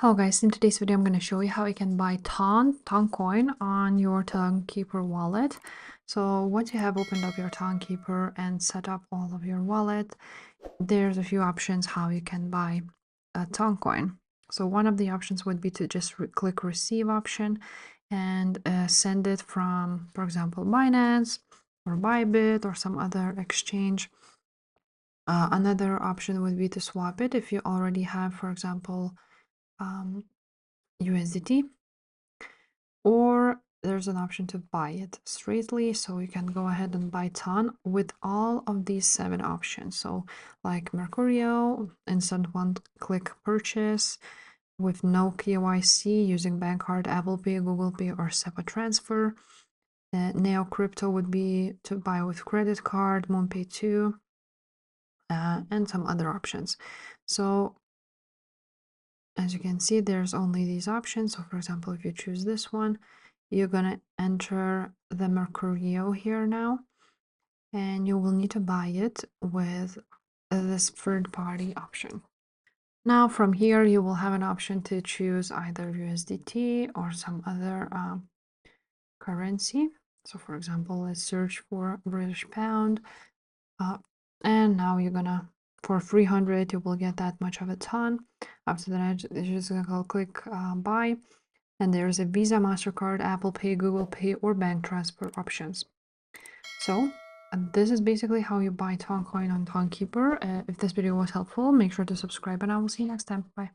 Hello guys, in today's video I'm going to show you how you can buy Toncoin on your Tonkeeper wallet. So once you have opened up your Tonkeeper and set up all of your wallet, there's a few options how you can buy a Toncoin. So one of the options would be to just click receive option and send it from, for example, Binance or Bybit or some other exchange. Another option would be to swap it if you already have, for example, USDT, or there's an option to buy it straightly, so you can go ahead and buy ton with all of these 7 options. So like Mercurio, instant one-click purchase with no KYC using bank card, Apple Pay, Google Pay, or SEPA transfer. Neo Crypto would be to buy with credit card, MoonPay 2, and some other options. So as you can see, there's only these options. So for example, if you choose this one, you're gonna enter the Mercurio here now, and you will need to buy it with this third-party option. Now from here, you will have an option to choose either USDT or some other currency. So for example, let's search for British pound. And now you're gonna, for 300, you will get that much of a ton. After that, you're just gonna click buy, and there's a Visa, MasterCard, Apple Pay, Google Pay, or bank transfer options. So this is basically how you buy Toncoin on Tonkeeper. If this video was helpful, make sure to subscribe, and I will see you next time. Bye.